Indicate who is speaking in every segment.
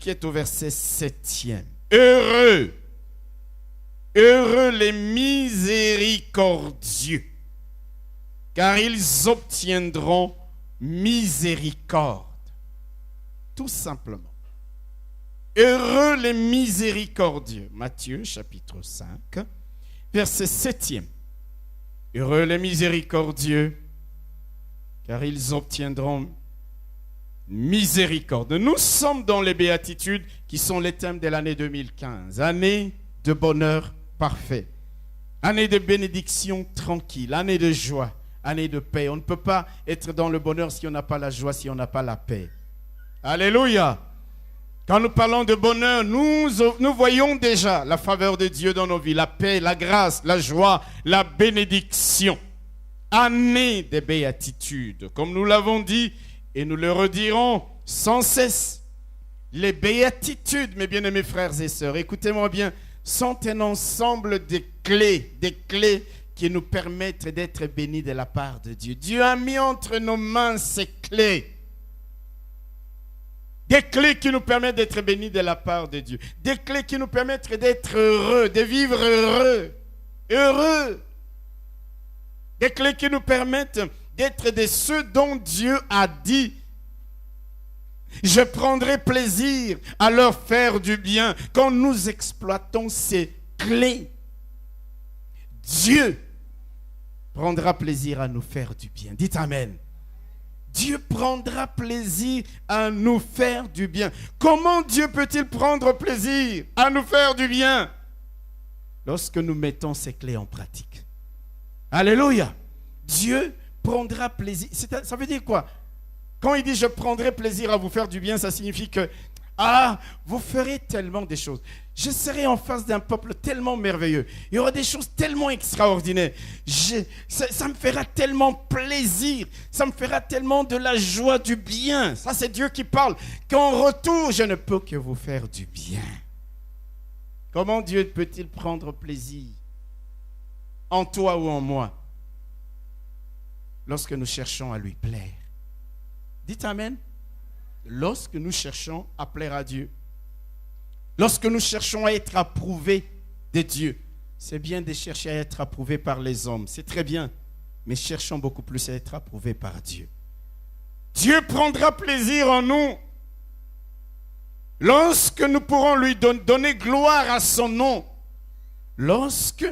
Speaker 1: qui est au verset 7e. Heureux les miséricordieux, car ils obtiendront miséricorde. Tout simplement. Heureux les miséricordieux. Matthieu chapitre 5, verset 7e. Heureux les miséricordieux, car ils obtiendront miséricorde. Nous sommes dans les béatitudes qui sont les thèmes de l'année 2015. Année de bonheur parfait. Année de bénédiction tranquille. Année de joie. Année de paix. On ne peut pas être dans le bonheur si on n'a pas la joie, si on n'a pas la paix. Alléluia. Quand nous parlons de bonheur, nous voyons déjà la faveur de Dieu dans nos vies, la paix, la grâce, la joie, la bénédiction. Année des béatitudes. Comme nous l'avons dit, et nous le redirons sans cesse, les béatitudes, mes bien-aimés frères et sœurs, écoutez-moi bien, sont un ensemble de clés qui nous permettent d'être bénis de la part de Dieu. Dieu a mis entre nos mains ces clés. Des clés qui nous permettent d'être bénis de la part de Dieu. Des clés qui nous permettent d'être heureux, de vivre heureux. Heureux. Des clés qui nous permettent d'être de ceux dont Dieu a dit: je prendrai plaisir à leur faire du bien. Quand nous exploitons ces clés, Dieu prendra plaisir à nous faire du bien. Dites Amen. Dieu prendra plaisir à nous faire du bien. Comment Dieu peut-il prendre plaisir à nous faire du bien? Lorsque nous mettons ces clés en pratique. Alléluia. Dieu prendra plaisir. Ça veut dire quoi? Quand il dit je prendrai plaisir à vous faire du bien, ça signifie que vous ferez tellement des choses. Je serai en face d'un peuple tellement merveilleux. Il y aura des choses tellement extraordinaires. Ça me fera tellement plaisir. Ça me fera tellement de la joie, du bien. Ça, c'est Dieu qui parle. Qu'en retour, je ne peux que vous faire du bien. Comment Dieu peut-il prendre plaisir en toi ou en moi lorsque nous cherchons à lui plaire? Dites Amen. Lorsque nous cherchons à plaire à Dieu, lorsque nous cherchons à être approuvés de Dieu, c'est bien de chercher à être approuvés par les hommes, c'est très bien, mais cherchons beaucoup plus à être approuvés par Dieu. Dieu prendra plaisir en nous lorsque nous pourrons lui donner gloire à son nom, lorsque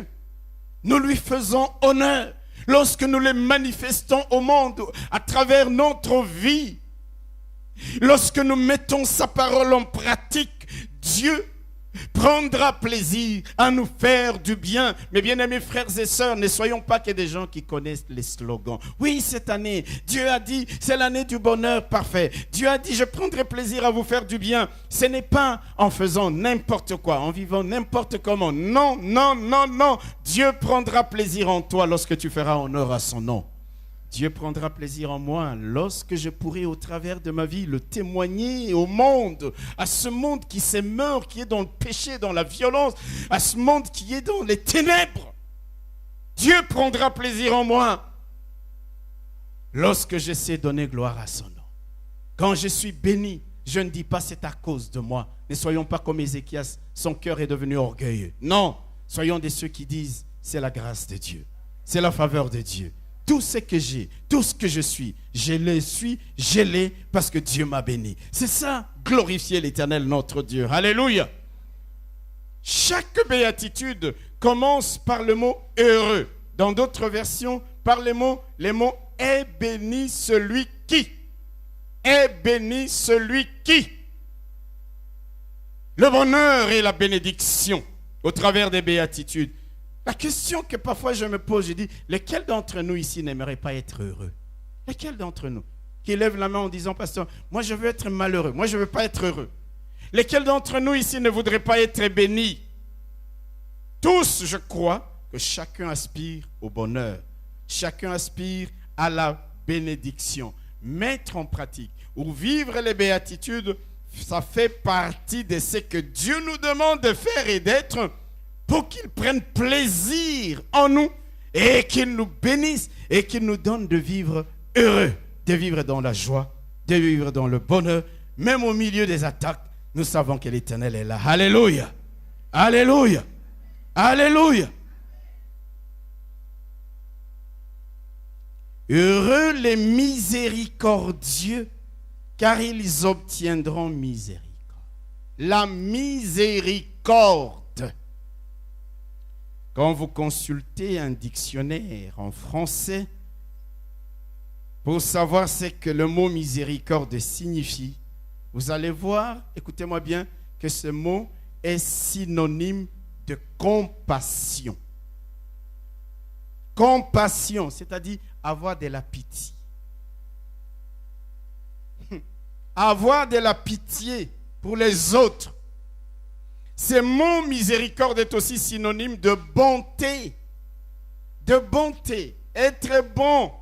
Speaker 1: nous lui faisons honneur, lorsque nous le manifestons au monde à travers notre vie. Lorsque nous mettons sa parole en pratique, Dieu prendra plaisir à nous faire du bien. Mes bien-aimés frères et sœurs, ne soyons pas que des gens qui connaissent les slogans. Oui, cette année, Dieu a dit, c'est l'année du bonheur parfait. Dieu a dit, je prendrai plaisir à vous faire du bien. Ce n'est pas en faisant n'importe quoi, en vivant n'importe comment. Non, non, non, non. Dieu prendra plaisir en toi lorsque tu feras honneur à son nom. Dieu prendra plaisir en moi lorsque je pourrai au travers de ma vie le témoigner au monde, à ce monde qui s'émeurt, qui est dans le péché, dans la violence, à ce monde qui est dans les ténèbres. Dieu prendra plaisir en moi lorsque je sais donner gloire à son nom. Quand je suis béni, je ne dis pas c'est à cause de moi. Ne soyons pas comme Ézéchias, son cœur est devenu orgueilleux. Non, soyons de ceux qui disent c'est la grâce de Dieu, c'est la faveur de Dieu. Tout ce que j'ai, tout ce que je suis parce que Dieu m'a béni. C'est ça, glorifier l'Éternel notre Dieu. Alléluia. Chaque béatitude commence par le mot heureux. Dans d'autres versions, par les mots est béni celui qui. Est béni celui qui. Le bonheur et la bénédiction au travers des béatitudes. La question que parfois je me pose, je dis, lesquels d'entre nous ici n'aimeraient pas être heureux? Lesquels d'entre nous qui lèvent la main en disant, pasteur, moi je veux être malheureux, moi je ne veux pas être heureux. Lesquels d'entre nous ici ne voudraient pas être bénis? Tous, je crois que chacun aspire au bonheur. Chacun aspire à la bénédiction. Mettre en pratique ou vivre les béatitudes, ça fait partie de ce que Dieu nous demande de faire et d'être pour qu'il prenne plaisir en nous et qu'il nous bénisse et qu'il nous donne de vivre heureux, de vivre dans la joie, de vivre dans le bonheur, même au milieu des attaques, Nous savons que l'Éternel est là. Alléluia. Alléluia. Alléluia. Heureux les miséricordieux, car ils obtiendront miséricorde. La miséricorde. Quand vous consultez un dictionnaire en français, pour savoir ce que le mot miséricorde signifie, vous allez voir, écoutez-moi bien, que ce mot est synonyme de compassion. Compassion, c'est-à-dire avoir de la pitié. Avoir de la pitié pour les autres. Ce mot miséricorde est aussi synonyme de bonté. De bonté. Être bon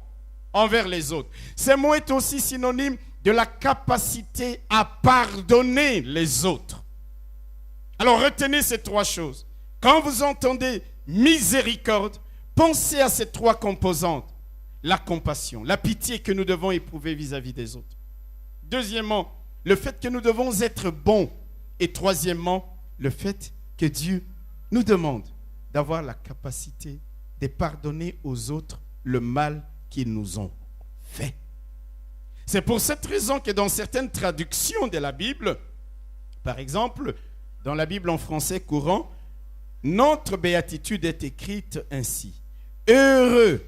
Speaker 1: envers les autres. Ce mot est aussi synonyme de la capacité à pardonner les autres. Alors retenez ces trois choses. Quand vous entendez miséricorde, pensez à ces trois composantes. La compassion, la pitié que nous devons éprouver vis-à-vis des autres. Deuxièmement, le fait que nous devons être bons. Et troisièmement, le fait que Dieu nous demande d'avoir la capacité de pardonner aux autres le mal qu'ils nous ont fait. C'est pour cette raison que dans certaines traductions de la Bible, par exemple, dans la Bible en français courant, notre béatitude est écrite ainsi. Heureux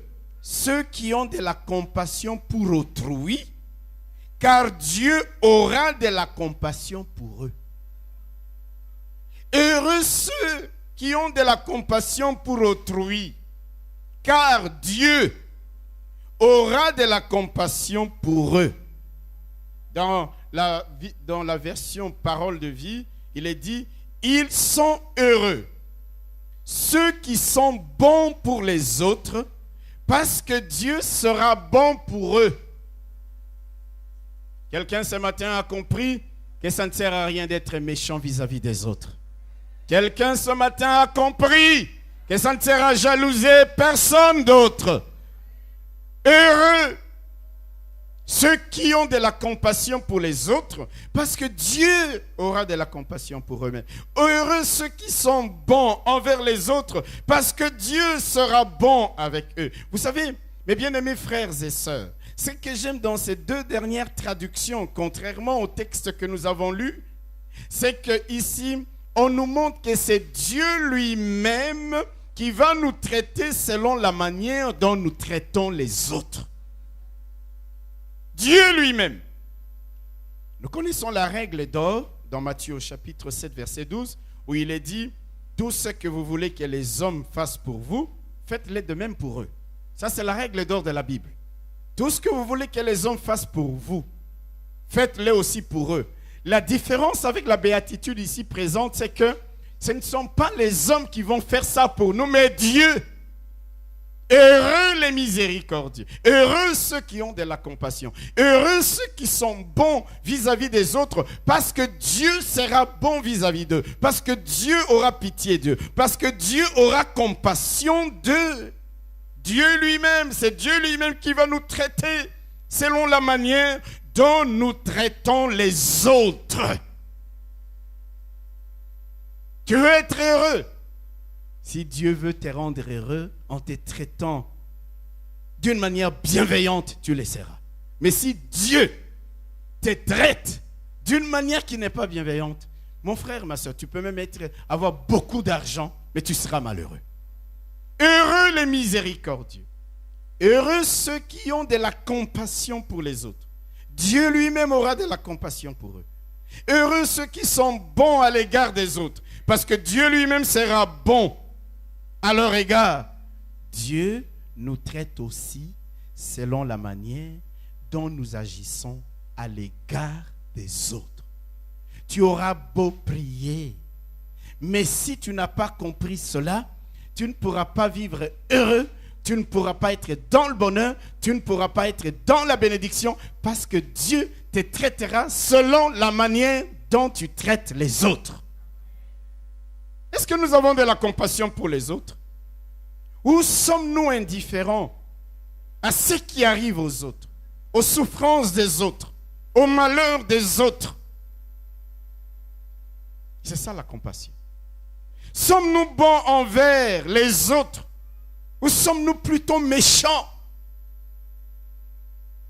Speaker 1: ceux qui ont de la compassion pour autrui, car Dieu aura de la compassion pour eux. Heureux ceux qui ont de la compassion pour autrui, car Dieu aura de la compassion pour eux. Dans la version Parole de vie, il est dit, ils sont heureux, ceux qui sont bons pour les autres, parce que Dieu sera bon pour eux. Quelqu'un ce matin a compris que ça ne sert à rien d'être méchant vis-à-vis des autres. Quelqu'un ce matin a compris que ça ne sert à jalouser personne d'autre. Heureux ceux qui ont de la compassion pour les autres, parce que Dieu aura de la compassion pour eux-mêmes. Heureux ceux qui sont bons envers les autres, parce que Dieu sera bon avec eux. Vous savez, mes bien-aimés frères et sœurs, ce que j'aime dans ces deux dernières traductions, contrairement au texte que nous avons lu, c'est qu'ici, on nous montre que c'est Dieu lui-même qui va nous traiter selon la manière dont nous traitons les autres. Dieu lui-même. Nous connaissons la règle d'or dans Matthieu au chapitre 7, verset 12, où il est dit, tout ce que vous voulez que les hommes fassent pour vous, faites-le de même pour eux. Ça, c'est la règle d'or de la Bible. Tout ce que vous voulez que les hommes fassent pour vous, faites-le aussi pour eux. La différence avec la béatitude ici présente, c'est que ce ne sont pas les hommes qui vont faire ça pour nous, mais Dieu. Heureux les miséricordieux, heureux ceux qui ont de la compassion, heureux ceux qui sont bons vis-à-vis des autres, parce que Dieu sera bon vis-à-vis d'eux, parce que Dieu aura pitié d'eux, parce que Dieu aura compassion d'eux. Dieu lui-même, c'est Dieu lui-même qui va nous traiter selon la manière dont nous traitons les autres. Tu veux être heureux? Si Dieu veut te rendre heureux en te traitant d'une manière bienveillante, tu le seras. Mais si Dieu te traite d'une manière qui n'est pas bienveillante, mon frère, ma soeur, tu peux même avoir beaucoup d'argent, mais tu seras malheureux. Heureux les miséricordieux. Heureux ceux qui ont de la compassion pour les autres. Dieu lui-même aura de la compassion pour eux. Heureux ceux qui sont bons à l'égard des autres, parce que Dieu lui-même sera bon à leur égard. Dieu nous traite aussi selon la manière dont nous agissons à l'égard des autres. Tu auras beau prier, mais si tu n'as pas compris cela, tu ne pourras pas vivre heureux, tu ne pourras pas être dans le bonheur, tu ne pourras pas être dans la bénédiction, parce que Dieu te traitera selon la manière dont tu traites les autres. Est-ce que nous avons de la compassion pour les autres? Ou sommes-nous indifférents à ce qui arrive aux autres, aux souffrances des autres, aux malheurs des autres? C'est ça la compassion. Sommes-nous bons envers les autres ou sommes-nous plutôt méchants?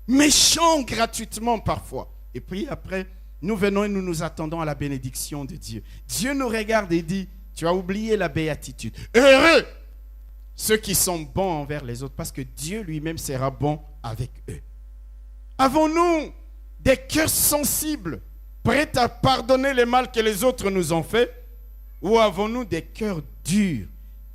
Speaker 1: Méchants gratuitement parfois. Et puis après, nous venons et nous nous attendons à la bénédiction de Dieu. Dieu nous regarde et dit, tu as oublié la béatitude. Heureux ceux qui sont bons envers les autres, parce que Dieu lui-même sera bon avec eux. Avons-nous des cœurs sensibles, prêts à pardonner le mal que les autres nous ont fait? Ou avons-nous des cœurs durs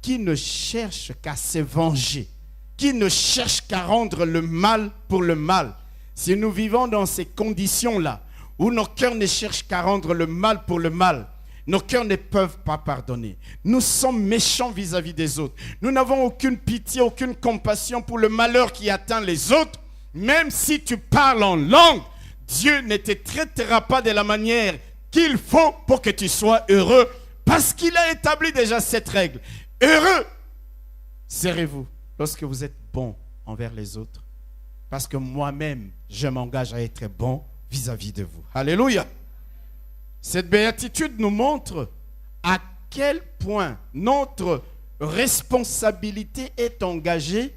Speaker 1: qui ne cherchent qu'à se venger, qui ne cherchent qu'à rendre le mal pour le mal? Si nous vivons dans ces conditions-là, où nos cœurs ne cherchent qu'à rendre le mal pour le mal, nos cœurs ne peuvent pas pardonner. Nous sommes méchants vis-à-vis des autres. Nous n'avons aucune pitié, aucune compassion pour le malheur qui atteint les autres. Même si tu parles en langue, Dieu ne te traitera pas de la manière qu'il faut pour que tu sois heureux, parce qu'il a établi déjà cette règle. Heureux serez-vous lorsque vous êtes bon envers les autres, parce que moi-même, je m'engage à être bon vis-à-vis de vous. Alléluia. Cette béatitude nous montre à quel point notre responsabilité est engagée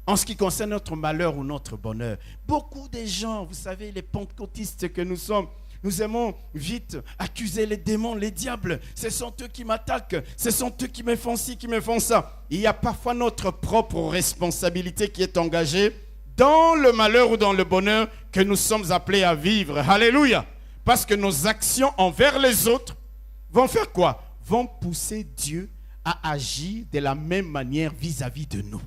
Speaker 1: en ce qui concerne notre malheur ou notre bonheur. Beaucoup de gens, vous savez, les pentecôtistes que nous sommes, nous aimons vite accuser les démons, les diables. Ce sont eux qui m'attaquent, ce sont eux qui me font ci, qui me font ça. Il y a parfois notre propre responsabilité qui est engagée dans le malheur ou dans le bonheur que nous sommes appelés à vivre. Alléluia. Parce que nos actions envers les autres vont faire quoi? Vont pousser Dieu à agir de la même manière vis-à-vis de nous.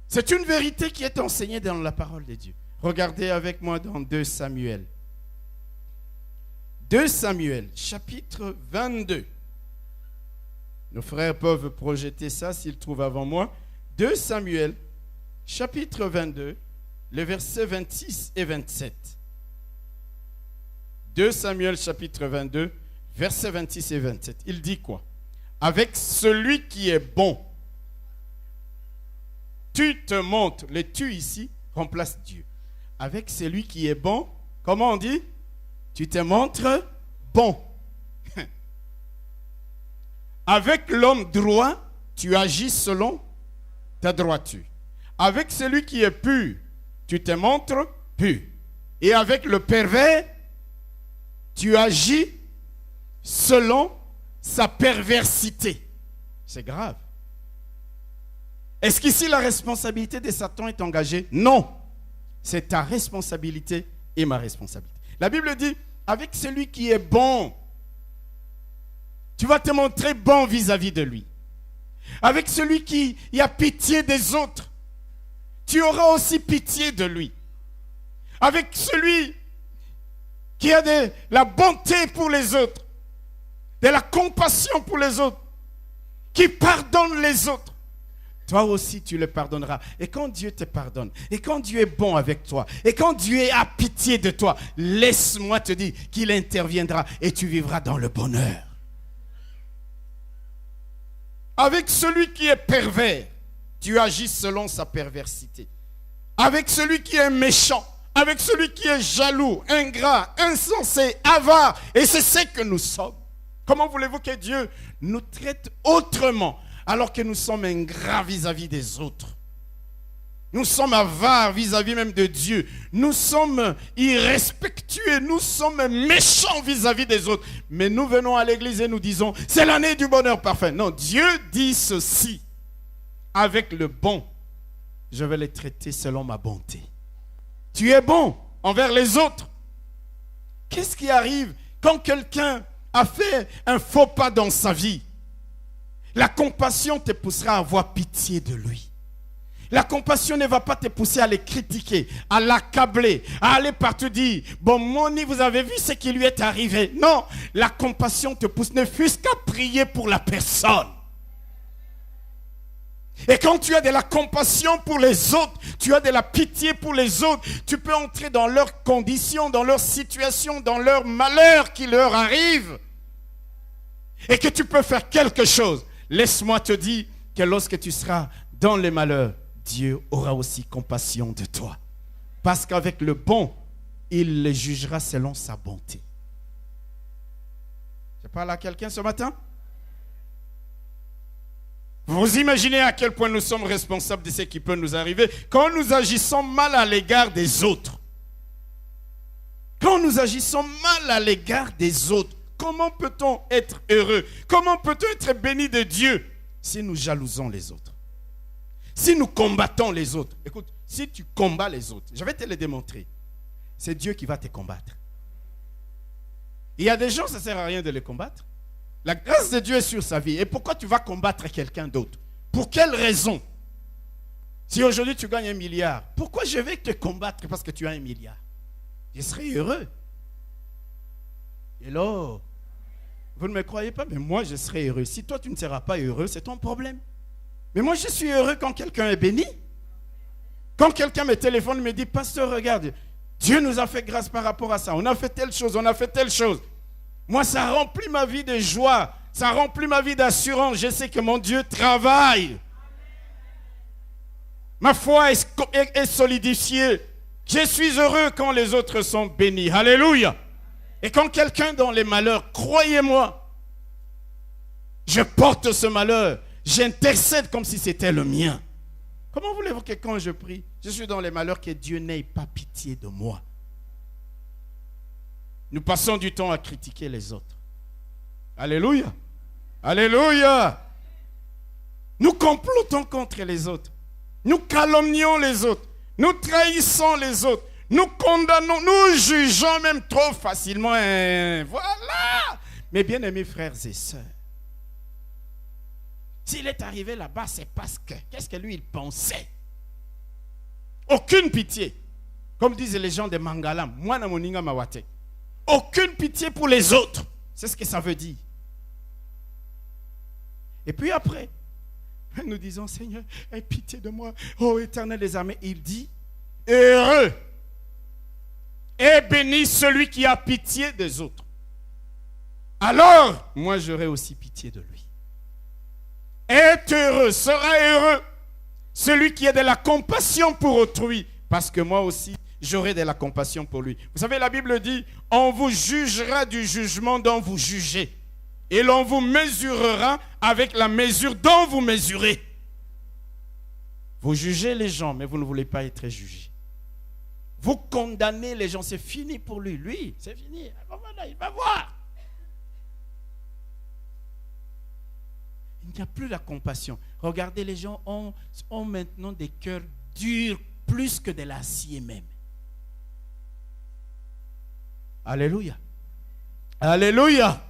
Speaker 1: C'est une vérité qui est enseignée dans la parole de Dieu. Regardez avec moi dans 2 Samuel. 2 Samuel, chapitre 22. Nos frères peuvent projeter ça s'ils trouvent avant moi. 2 Samuel, chapitre 22, les versets 26 et 27. 2 Samuel, chapitre 22, versets 26 et 27. Il dit quoi? Avec celui qui est bon, tu te montres. Le tu ici remplace Dieu. Avec celui qui est bon, comment on dit? Tu te montres bon. Avec l'homme droit, tu agis selon ta droiture. Avec celui qui est pur, tu te montres pur. Et avec le pervers, tu agis selon sa perversité. C'est grave. Est-ce qu'ici la responsabilité de Satan est engagée? Non. C'est ta responsabilité et ma responsabilité. La Bible dit, avec celui qui est bon, tu vas te montrer bon vis-à-vis de lui. Avec celui qui a pitié des autres, tu auras aussi pitié de lui. Avec celui qui a de la bonté pour les autres, de la compassion pour les autres, qui pardonne les autres, toi aussi tu le pardonneras. Et quand Dieu te pardonne, et quand Dieu est bon avec toi, et quand Dieu a pitié de toi, laisse-moi te dire qu'il interviendra et tu vivras dans le bonheur. Avec celui qui est pervers, tu agis selon sa perversité. Avec celui qui est méchant, avec celui qui est jaloux, ingrat, insensé, avare, et c'est ce que nous sommes. Comment voulez-vous que Dieu nous traite autrement alors que nous sommes ingrats vis-à-vis des autres? Nous sommes avares vis-à-vis même de Dieu. Nous sommes irrespectueux, nous sommes méchants vis-à-vis des autres. Mais nous venons à l'église et nous disons, c'est l'année du bonheur parfait. Non, Dieu dit ceci, avec le bon, je vais les traiter selon ma bonté. Tu es bon envers les autres. Qu'est-ce qui arrive quand quelqu'un a fait un faux pas dans sa vie? La compassion te poussera à avoir pitié de lui. La compassion ne va pas te pousser à les critiquer, à l'accabler, à aller partout dire, bon, Moni, vous avez vu ce qui lui est arrivé. Non, la compassion te pousse, ne fût-ce qu'à prier pour la personne. Et quand tu as de la compassion pour les autres, tu as de la pitié pour les autres, tu peux entrer dans leurs conditions, dans leur situation, dans leur malheur qui leur arrive. Et que tu peux faire quelque chose. Laisse-moi te dire que lorsque tu seras dans les malheurs, Dieu aura aussi compassion de toi. Parce qu'avec le bon, il les jugera selon sa bonté. parle à quelqu'un ce matin? Vous imaginez à quel point nous sommes responsables de ce qui peut nous arriver quand nous agissons mal à l'égard des autres. Quand nous agissons mal à l'égard des autres, comment peut-on être heureux? Comment peut-on être béni de Dieu si nous jalousons les autres? Si nous combattons les autres? Écoute, si tu combats les autres, je vais te le démontrer. C'est Dieu qui va te combattre. Il y a des gens, ça ne sert à rien de les combattre. La grâce de Dieu est sur sa vie. Et pourquoi tu vas combattre quelqu'un d'autre? Pour quelle raison? Si aujourd'hui tu gagnes 1 milliard, pourquoi je vais te combattre parce que tu as 1 milliard? Je serai heureux. Hello? Vous ne me croyez pas, mais moi je serai heureux. Si toi tu ne seras pas heureux, c'est ton problème. Mais moi je suis heureux quand quelqu'un est béni. Quand quelqu'un me téléphone et me dit, pasteur, regarde, Dieu nous a fait grâce par rapport à ça. On a fait telle chose, on a fait telle chose. Moi, ça remplit ma vie de joie. Ça remplit ma vie d'assurance. Je sais que mon Dieu travaille. Ma foi est solidifiée. Je suis heureux quand les autres sont bénis. Alléluia. Et quand quelqu'un dans les malheurs, croyez-moi, je porte ce malheur. J'intercède comme si c'était le mien. Comment voulez-vous que quand je prie, je suis dans les malheurs, que Dieu n'ait pas pitié de moi? Nous passons du temps à critiquer les autres. Alléluia. Alléluia. Nous complotons contre les autres. Nous calomnions les autres. Nous trahissons les autres. Nous condamnons, nous jugeons même trop facilement. Voilà. Mes bien-aimés frères et sœurs, s'il est arrivé là-bas, c'est parce que, qu'est-ce que lui, il pensait? Aucune pitié. Comme disent les gens de Mangalam, moi na moninga mawate. Aucune pitié pour les autres. C'est ce que ça veut dire. Et puis après, nous disons, Seigneur, aie pitié de moi. Oh, Éternel des armées. Il dit, heureux et béni celui qui a pitié des autres. Alors, moi j'aurai aussi pitié de lui. Est heureux, sera heureux celui qui a de la compassion pour autrui, parce que moi aussi, j'aurai de la compassion pour lui. Vous savez, la Bible dit, on vous jugera du jugement dont vous jugez. Et l'on vous mesurera avec la mesure dont vous mesurez. Vous jugez les gens, mais vous ne voulez pas être jugé. Vous condamnez les gens, c'est fini pour lui. Lui, c'est fini. Voilà, il va voir. Il n'y a plus la compassion. Regardez, les gens ont maintenant des cœurs durs plus que de l'acier même. Alléluia. Alléluia.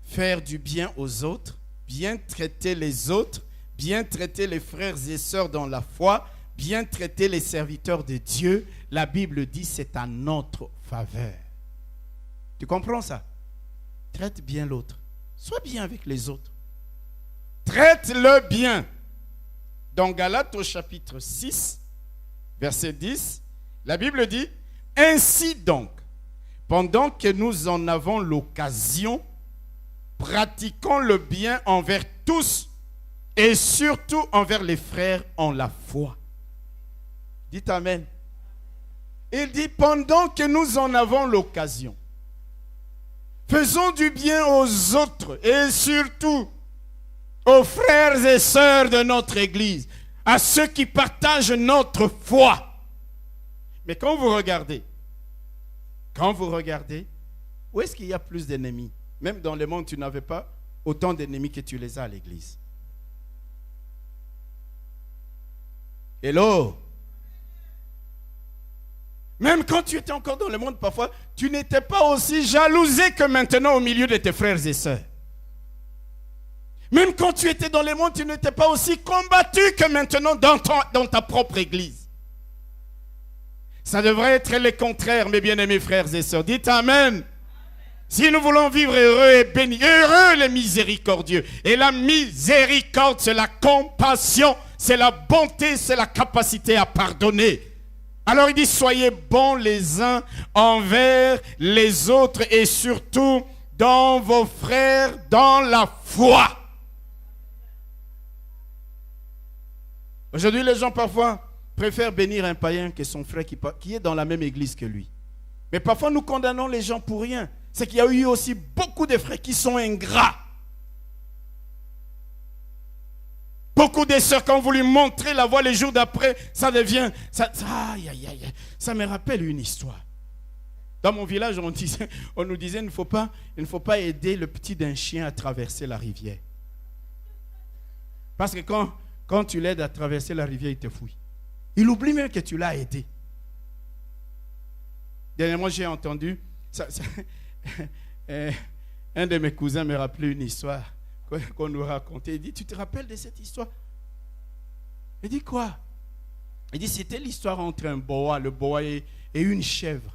Speaker 1: Faire du bien aux autres, bien traiter les autres, bien traiter les frères et sœurs dans la foi, bien traiter les serviteurs de Dieu, la Bible dit c'est à notre faveur. Tu comprends ça? Traite bien l'autre. Sois bien avec les autres. Traite-le bien. Dans Galates au chapitre 6, verset 10, la Bible dit, ainsi donc, pendant que nous en avons l'occasion, pratiquons le bien envers tous et surtout envers les frères en la foi. Dites Amen. Il dit, pendant que nous en avons l'occasion, faisons du bien aux autres et surtout aux frères et sœurs de notre Église, à ceux qui partagent notre foi. Mais quand vous regardez, où est-ce qu'il y a plus d'ennemis? Même dans le monde, tu n'avais pas autant d'ennemis que tu les as à l'église. Hello? Même quand tu étais encore dans le monde, parfois, tu n'étais pas aussi jalousé que maintenant au milieu de tes frères et sœurs. Même quand tu étais dans le monde, tu n'étais pas aussi combattu que maintenant dans ta propre église. Ça devrait être le contraire, mes bien-aimés frères et sœurs. Dites Amen. Si nous voulons vivre heureux et bénis, heureux les miséricordieux. Et la miséricorde, c'est la compassion, c'est la bonté, c'est la capacité à pardonner. Alors il dit, soyez bons les uns envers les autres et surtout dans vos frères dans la foi. Aujourd'hui, les gens parfois préfèrent bénir un païen que son frère qui est dans la même église que lui. Mais parfois, nous condamnons les gens pour rien. C'est qu'il y a eu aussi beaucoup de frères qui sont ingrats. Beaucoup de sœurs qui ont voulu montrer la voie les jours d'après, ça devient... Ça me rappelle une histoire. Dans mon village, on nous disait, il ne faut pas aider le petit d'un chien à traverser la rivière. Parce que quand tu l'aides à traverser la rivière, il te fouille. Il oublie même que tu l'as aidé. Dernièrement, j'ai entendu, un de mes cousins me rappelait une histoire qu'on nous racontait. Il dit, tu te rappelles de cette histoire? Il dit quoi? Il dit, c'était l'histoire entre un boa, le boa et une chèvre.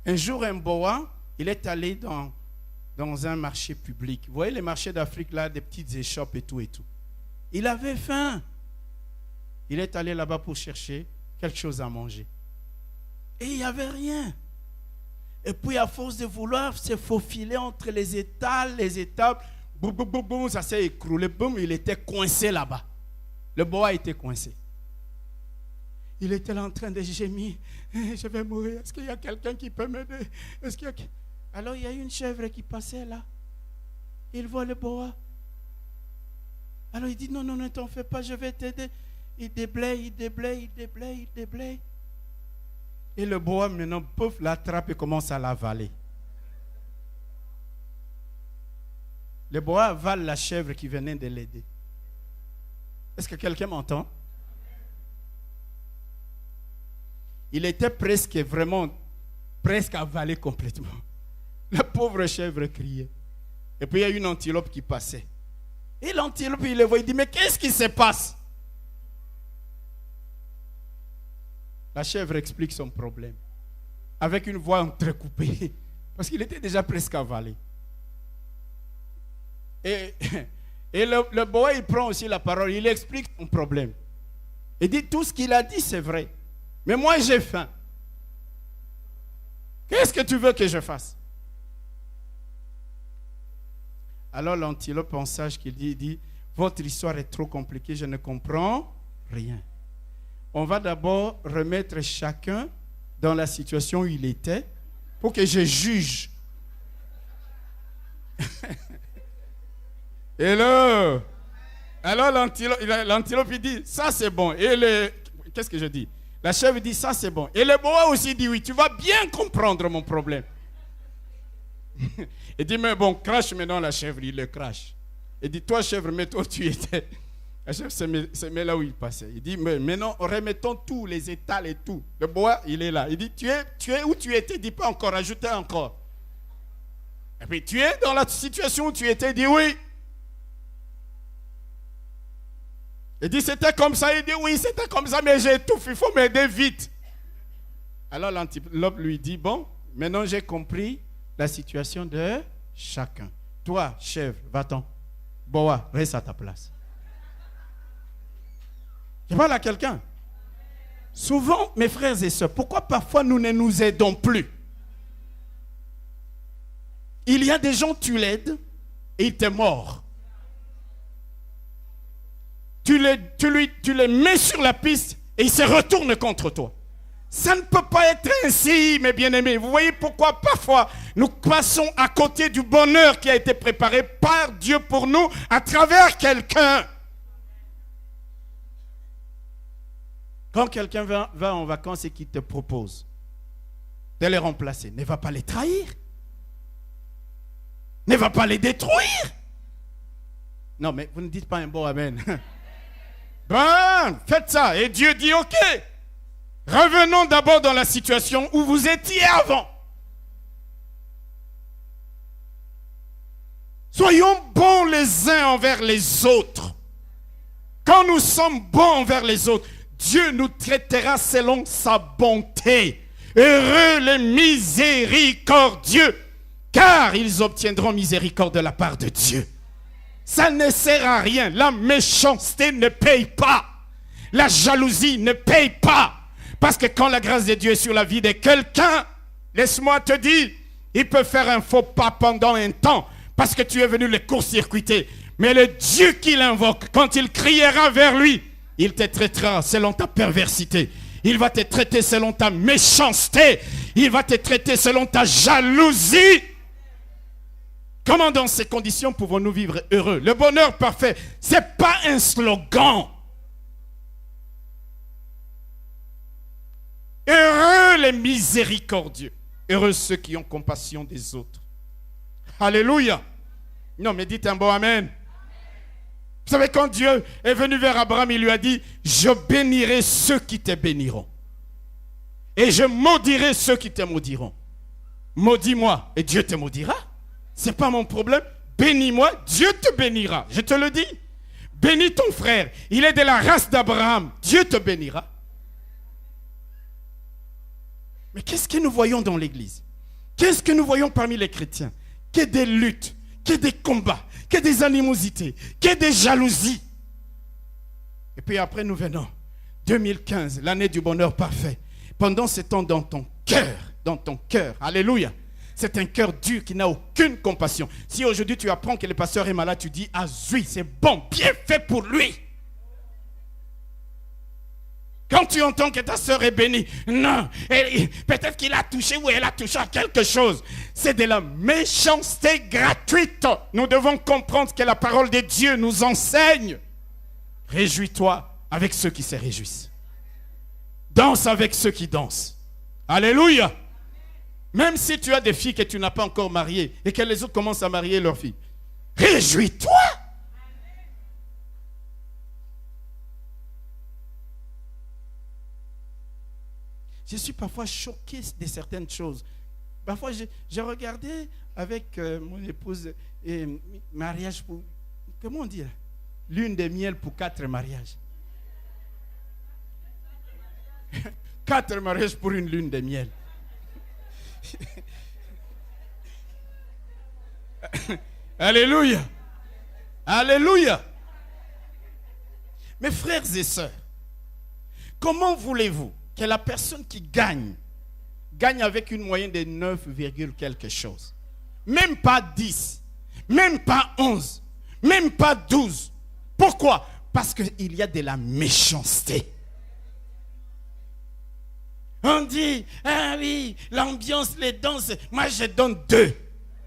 Speaker 1: Un jour, un boa, il est allé dans un marché public. Vous voyez les marchés d'Afrique, là, des petites échoppes et tout et tout. Il avait faim. Il est allé là-bas pour chercher quelque chose à manger. Et il n'y avait rien. Et puis, à force de vouloir se faufiler entre les étals, boum, boum, boum, boum, ça s'est écroulé. Boum, il était coincé là-bas. Le boa était coincé. Il était là en train de gémir. Je vais mourir. Est-ce qu'il y a quelqu'un qui peut m'aider? Alors, il y a une chèvre qui passait là. Il voit le boa. Alors, il dit, non, ne t'en fais pas, je vais t'aider. Il déblaye. Et le boa, maintenant, pouf, l'attrape et commence à l'avaler. Le boa avale la chèvre qui venait de l'aider. Est-ce que quelqu'un m'entend? Il était presque avalé complètement. La pauvre chèvre criait. Et puis il y a une antilope qui passait. Et l'antilope, il le voit, il dit, mais qu'est-ce qui se passe? La chèvre explique son problème. Avec une voix entrecoupée. Parce qu'il était déjà presque avalé. Et le boa, il prend aussi la parole. Il explique son problème. Il dit, tout ce qu'il a dit, c'est vrai. Mais moi, j'ai faim. Qu'est-ce que tu veux que je fasse? Alors l'antilope, en sage qu'il dit, votre histoire est trop compliquée, je ne comprends rien. On va d'abord remettre chacun dans la situation où il était pour que je juge. Et là, alors l'antilope, il dit, ça c'est bon. Et qu'est-ce que je dis? La chèvre dit, ça c'est bon. Et le boa aussi dit, oui, tu vas bien comprendre mon problème. Il dit, mais bon, crache maintenant la chèvre, il le crache. Il dit, toi chèvre, mets-toi où tu étais. La chèvre se met là où il passait. Il dit, mais maintenant, remettons tous les étals et tout. Le boa, il est là. Il dit, tu es où tu étais? Dis pas encore, ajoutez encore. Et puis, tu es dans la situation où tu étais? Dis oui. Il dit, c'était comme ça. Il dit, oui, c'était comme ça, mais j'étouffe, il faut m'aider vite. Alors l'antilope lui dit, bon, maintenant j'ai compris la situation de chacun. Toi, chèvre, va-t'en. Boa, reste à ta place. Je parle à quelqu'un. Souvent, mes frères et sœurs, pourquoi parfois nous ne nous aidons plus? Il y a des gens, tu l'aides et il t'est mort. Tu les mets sur la piste et il se retourne contre toi. Ça ne peut pas être ainsi, mes bien-aimés. Vous voyez pourquoi parfois nous passons à côté du bonheur qui a été préparé par Dieu pour nous à travers quelqu'un. Quand quelqu'un va en vacances et qu'il te propose de les remplacer, ne va pas les trahir. Ne va pas les détruire. Non, mais vous ne dites pas un bon amen. Ben, faites ça. Et Dieu dit, ok. Revenons d'abord dans la situation où vous étiez avant. Soyons bons les uns envers les autres. Quand nous sommes bons envers les autres, Dieu nous traitera selon sa bonté. Heureux les miséricordieux, car ils obtiendront miséricorde de la part de Dieu. Ça ne sert à rien. La méchanceté ne paye pas. La jalousie ne paye pas. Parce que quand la grâce de Dieu est sur la vie de quelqu'un, laisse-moi te dire, il peut faire un faux pas pendant un temps, parce que tu es venu le court-circuiter. Mais le Dieu qu'il invoque, quand il criera vers lui, il te traitera selon ta perversité. Il va te traiter selon ta méchanceté. Il va te traiter selon ta jalousie. Comment dans ces conditions pouvons-nous vivre heureux? Le bonheur parfait, ce n'est pas un slogan. Heureux les miséricordieux. Heureux ceux qui ont compassion des autres. Alléluia. Non, mais dites un bon amen. Vous savez, quand Dieu est venu vers Abraham, il lui a dit, je bénirai ceux qui te béniront. Et je maudirai ceux qui te maudiront. Maudis-moi et Dieu te maudira. Ce n'est pas mon problème. Bénis-moi, Dieu te bénira. Je te le dis. Bénis ton frère. Il est de la race d'Abraham. Dieu te bénira. Mais qu'est-ce que nous voyons dans l'église? Qu'est-ce que nous voyons parmi les chrétiens? Que des luttes, que des combats, que des animosités, que des jalousies. Et puis après nous venons, 2015, l'année du bonheur parfait. Pendant ce temps dans ton cœur, alléluia, c'est un cœur dur qui n'a aucune compassion. Si aujourd'hui tu apprends que le pasteur est malade, tu dis, ah oui, c'est bon, bien fait pour lui. Quand tu entends que ta soeur est bénie, non, peut-être qu'il a touché ou elle a touché à quelque chose. C'est de la méchanceté gratuite. Nous devons comprendre que la parole de Dieu nous enseigne. Réjouis-toi avec ceux qui se réjouissent. Danse avec ceux qui dansent. Alléluia. Même si tu as des filles que tu n'as pas encore mariées et que les autres commencent à marier leurs filles, réjouis-toi. Je suis parfois choqué de certaines choses. Parfois, j'ai regardé avec mon épouse mariage pour, comment on dit, lune de miel pour 4 mariages. 4 mariages pour une lune de miel. Alléluia. Alléluia. Mes frères et sœurs, comment voulez-vous que la personne qui gagne avec une moyenne de 9, quelque chose. Même pas 10, même pas 11, même pas 12. Pourquoi? Parce qu'il y a de la méchanceté. On dit, ah oui, l'ambiance, les danses, moi je donne 2.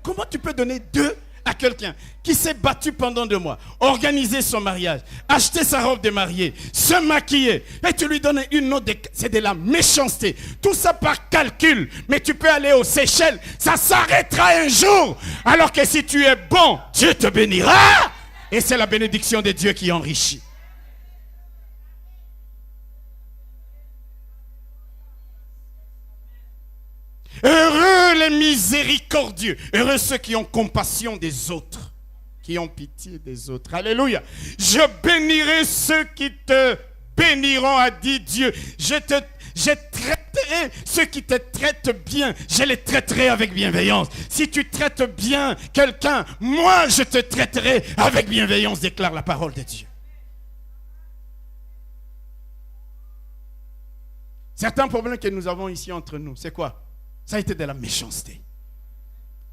Speaker 1: Comment tu peux donner 2 à quelqu'un qui s'est battu pendant 2 mois, organiser son mariage, acheter sa robe de mariée, se maquiller, et tu lui donnes une note, c'est de la méchanceté. Tout ça par calcul, mais tu peux aller aux Seychelles, ça s'arrêtera un jour. Alors que si tu es bon, Dieu te bénira. Et c'est la bénédiction de Dieu qui enrichit. Heureux les miséricordieux, heureux ceux qui ont compassion des autres, qui ont pitié des autres. Alléluia. Je bénirai ceux qui te béniront, a dit Dieu. Je traiterai ceux qui te traitent bien, je les traiterai avec bienveillance. Si tu traites bien quelqu'un, moi je te traiterai avec bienveillance, déclare la parole de Dieu. Certains problèmes que nous avons ici entre nous, c'est quoi? Ça a été de la méchanceté.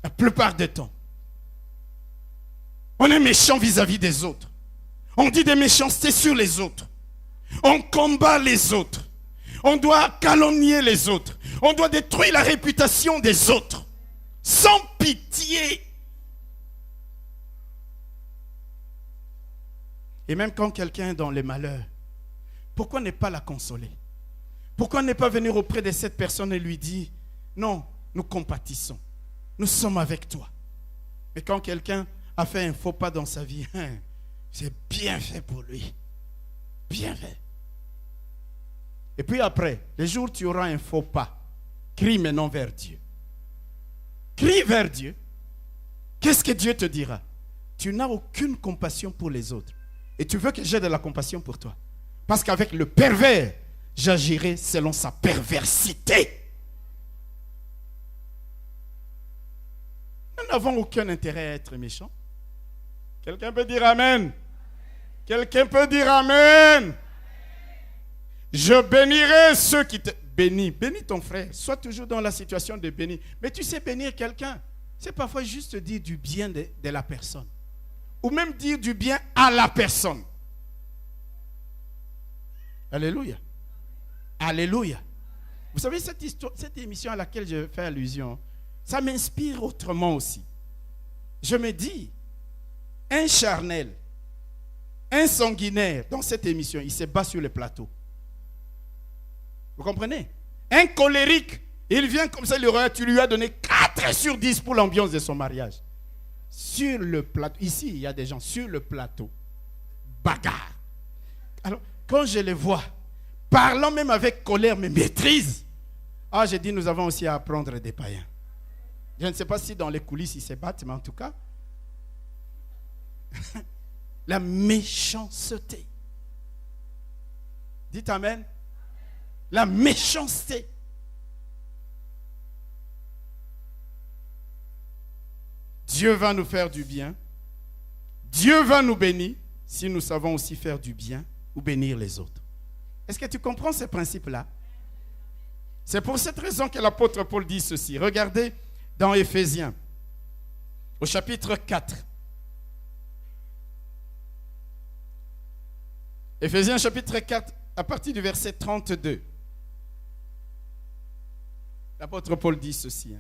Speaker 1: La plupart du temps. On est méchant vis-à-vis des autres. On dit des méchancetés sur les autres. On combat les autres. On doit calomnier les autres. On doit détruire la réputation des autres. Sans pitié. Et même quand quelqu'un est dans les malheurs, pourquoi ne pas la consoler? Pourquoi ne pas venir auprès de cette personne et lui dire, non, nous compatissons. Nous sommes avec toi. Mais quand quelqu'un a fait un faux pas dans sa vie, c'est bien fait pour lui. Bien fait. Et puis après, les jours où tu auras un faux pas, crie maintenant vers Dieu. Crie vers Dieu. Qu'est-ce que Dieu te dira? Tu n'as aucune compassion pour les autres. Et tu veux que j'ai de la compassion pour toi. Parce qu'avec le pervers, j'agirai selon sa perversité. Nous n'avons aucun intérêt à être méchants. Quelqu'un peut dire Amen. Quelqu'un peut dire Amen. Je bénirai ceux qui te bénissent. Bénis ton frère. Sois toujours dans la situation de bénir. Mais tu sais bénir quelqu'un, c'est parfois juste dire du bien de la personne. Ou même dire du bien à la personne. Alléluia. Alléluia. Vous savez, cette émission à laquelle je fais allusion, ça m'inspire autrement aussi. Je me dis, un charnel, un sanguinaire, dans cette émission, il se bat sur le plateau. Vous comprenez? Un colérique, il vient comme ça, tu lui as donné 4 sur 10 pour l'ambiance de son mariage. Sur le plateau, ici, il y a des gens sur le plateau. Bagarre. Alors, quand je les vois, parlant même avec colère, mais maîtrise, j'ai dit, nous avons aussi à apprendre des païens. Je ne sais pas si dans les coulisses ils se battent, mais en tout cas, la méchanceté. Dites amen. La méchanceté. Dieu va nous faire du bien. Dieu va nous bénir si nous savons aussi faire du bien ou bénir les autres. Est-ce que tu comprends ces principes-là? C'est pour cette raison que l'apôtre Paul dit ceci. Regardez dans Éphésiens, au chapitre 4. Éphésiens chapitre 4, à partir du verset 32. L'apôtre Paul dit ceci.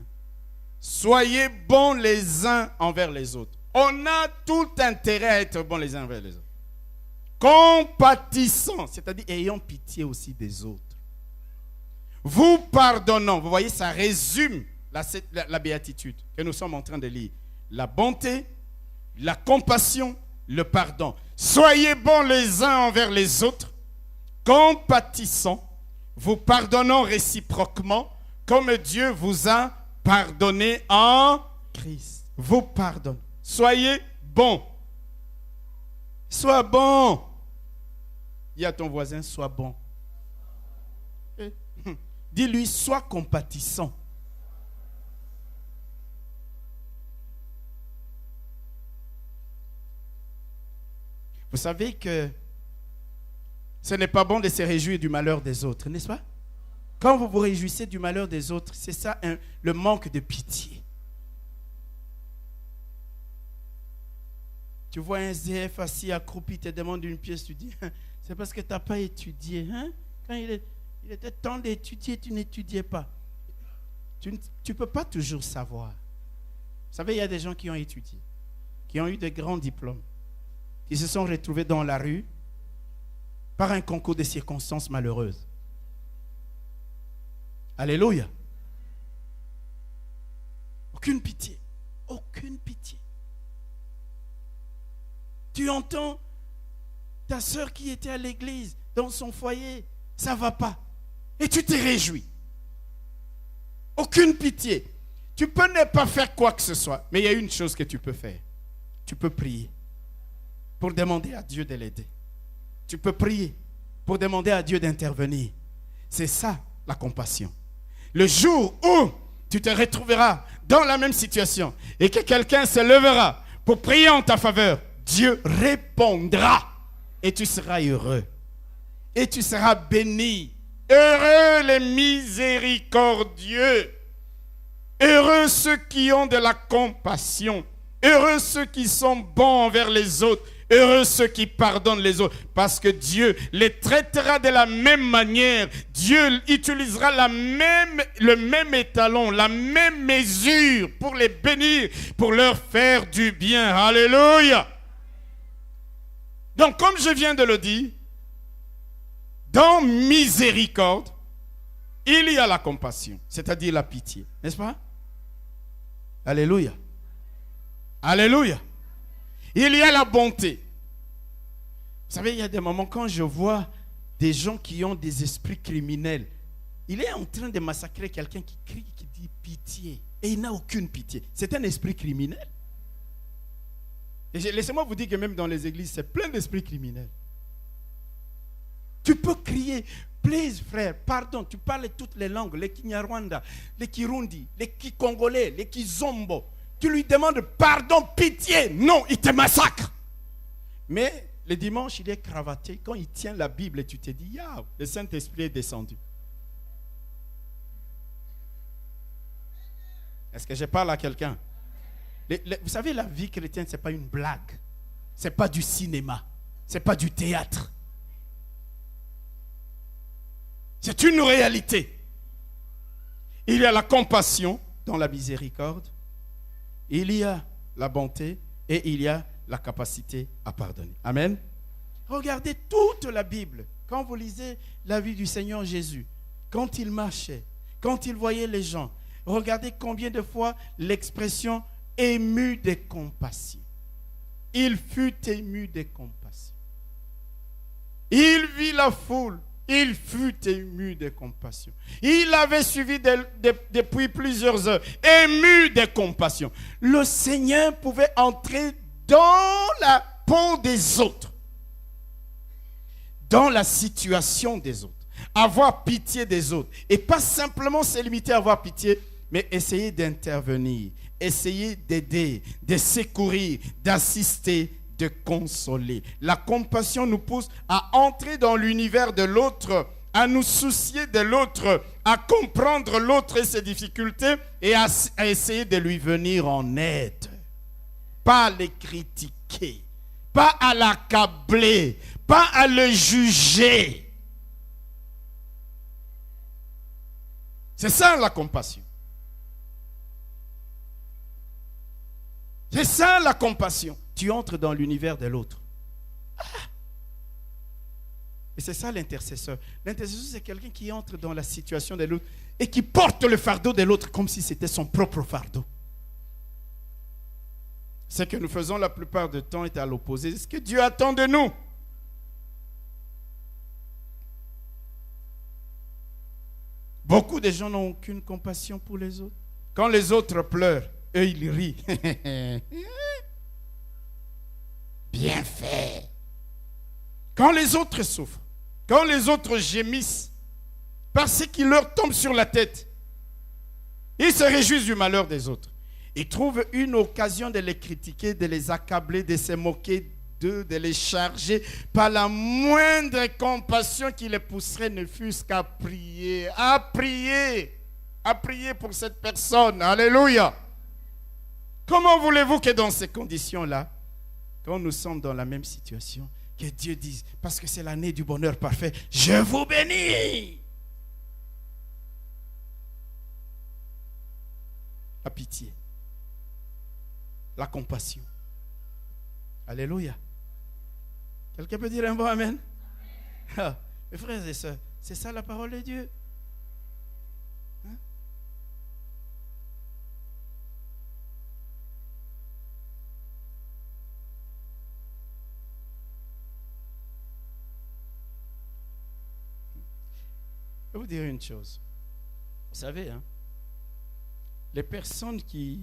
Speaker 1: Soyez bons les uns envers les autres. On a tout intérêt à être bons les uns envers les autres. Compatissants, c'est-à-dire ayant pitié aussi des autres. Vous pardonnant, vous voyez, ça résume la béatitude que nous sommes en train de lire. La bonté, la compassion, le pardon. Soyez bons les uns envers les autres, compatissants, vous pardonnant réciproquement, comme Dieu vous a pardonné en Christ. Vous pardonnez. Soyez bons. Sois bon. Dis à ton voisin, sois bon. Dis-lui, sois compatissant. Vous savez que ce n'est pas bon de se réjouir du malheur des autres, n'est-ce pas? Quand vous vous réjouissez du malheur des autres, c'est ça le manque de pitié. Tu vois un SDF assis accroupi, te demande une pièce, tu dis, c'est parce que tu n'as pas étudié. Hein? Quand il était temps d'étudier, tu n'étudiais pas. Tu ne peux pas toujours savoir. Vous savez, il y a des gens qui ont étudié, qui ont eu de grands diplômes, qui se sont retrouvés dans la rue par un concours de circonstances malheureuses. Alléluia. Aucune pitié. Aucune pitié. Tu entends ta soeur qui était à l'église, dans son foyer, ça ne va pas. Et tu te réjouis. Aucune pitié. Tu peux ne pas faire quoi que ce soit, mais il y a une chose que tu peux faire. Tu peux prier pour demander à Dieu de l'aider. Tu peux prier pour demander à Dieu d'intervenir. C'est ça la compassion. Le jour où tu te retrouveras dans la même situation et que quelqu'un se lèvera pour prier en ta faveur, Dieu répondra et tu seras heureux. Et tu seras béni. Heureux les miséricordieux. Heureux ceux qui ont de la compassion. Heureux ceux qui sont bons envers les autres. Heureux ceux qui pardonnent les autres. Parce que Dieu les traitera de la même manière. Dieu utilisera le même étalon, la même mesure pour les bénir, pour leur faire du bien. Alléluia. Donc, comme je viens de le dire, dans miséricorde, il y a la compassion, c'est-à-dire la pitié. N'est-ce pas? Alléluia. Alléluia. Il y a la bonté. Vous savez, il y a des moments quand je vois des gens qui ont des esprits criminels, il est en train de massacrer quelqu'un qui crie, qui dit pitié. Et il n'a aucune pitié. C'est un esprit criminel. Et laissez-moi vous dire que même dans les églises, c'est plein d'esprits criminels. Tu peux crier, please frère, pardon, tu parles toutes les langues, les Kinyarwanda, les Kirundi, les Kikongolais, les Kizombo. Tu lui demandes pardon, pitié. Non, il te massacre. Mais le dimanche, il est cravaté. Quand il tient la Bible, tu te dis, ya, le Saint-Esprit est descendu. Est-ce que je parle à quelqu'un? Vous savez, la vie chrétienne, ce n'est pas une blague. Ce n'est pas du cinéma. Ce n'est pas du théâtre. C'est une réalité. Il y a la compassion dans la miséricorde, il y a la bonté et il y a la capacité à pardonner. Amen. Regardez toute la Bible. Quand vous lisez la vie du Seigneur Jésus, quand il marchait, quand il voyait les gens, regardez combien de fois l'expression ému de compassion. Il fut ému de compassion. Il vit la foule. Il fut ému de compassion. Il avait suivi depuis plusieurs heures, ému de compassion. Le Seigneur pouvait entrer dans la peau des autres, dans la situation des autres, avoir pitié des autres. Et pas simplement se limiter à avoir pitié, mais essayer d'intervenir, essayer d'aider, de secourir, d'assister, de consoler. La compassion nous pousse à entrer dans l'univers de l'autre, à nous soucier de l'autre, à comprendre l'autre et ses difficultés et à essayer de lui venir en aide. Pas à le critiquer, pas à l'accabler, pas à le juger. C'est ça la compassion. C'est ça la compassion. Tu entres dans l'univers de l'autre. Et c'est ça l'intercesseur. L'intercesseur, c'est quelqu'un qui entre dans la situation de l'autre et qui porte le fardeau de l'autre comme si c'était son propre fardeau. Ce que nous faisons la plupart du temps est à l'opposé de ce que Dieu attend de nous. Beaucoup de gens n'ont aucune compassion pour les autres. Quand les autres pleurent, eux, ils rient. Bien fait. Quand les autres souffrent, quand les autres gémissent, parce qu'il leur tombe sur la tête, ils se réjouissent du malheur des autres. Ils trouvent une occasion de les critiquer, de les accabler, de se moquer d'eux, de les charger par la moindre compassion qui les pousserait, ne fût-ce qu'à prier, à prier pour cette personne. Alléluia. Comment voulez-vous que dans ces conditions-là, quand nous sommes dans la même situation, que Dieu dise, parce que c'est l'année du bonheur parfait, je vous bénis. La pitié, la compassion. Alléluia. Quelqu'un peut dire un bon amen? Ah, mes frères et sœurs, c'est ça la parole de Dieu. Hein? Je vais vous dire une chose. Vous savez, hein, les personnes qui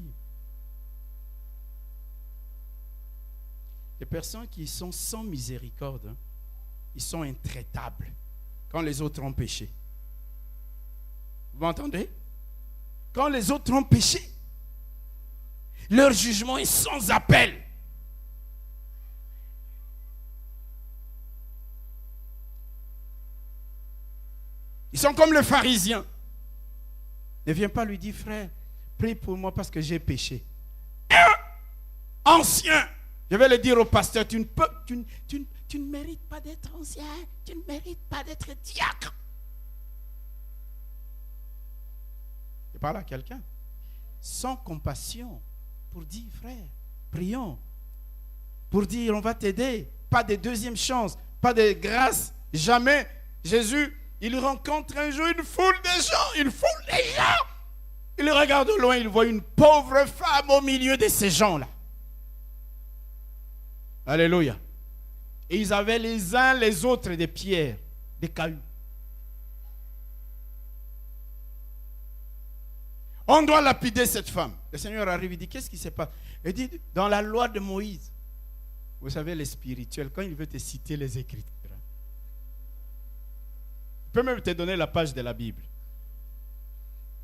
Speaker 1: sont sans miséricorde, hein, ils sont intraitables quand les autres ont péché. Vous m'entendez? Quand les autres ont péché, leur jugement est sans appel. Ils sont comme le pharisien. Ne viens pas lui dire, frère, prie pour moi parce que j'ai péché. Ancien, je vais le dire au pasteur, tu ne mérites pas d'être ancien, tu ne mérites pas d'être diacre. Je parle à quelqu'un. Sans compassion, pour dire, frère, prions. Pour dire, on va t'aider. Pas de deuxième chance, pas de grâce. Jamais. Jésus, il rencontre un jour une foule de gens, Il regarde au loin, il voit une pauvre femme au milieu de ces gens-là. Alléluia. Et ils avaient les uns les autres des pierres, des cailloux. On doit lapider cette femme. Le Seigneur arrive, il dit, qu'est-ce qui se passe? Il dit, dans la loi de Moïse, vous savez, les spirituels, quand il veut te citer les Écritures, il peut même te donner la page de la Bible.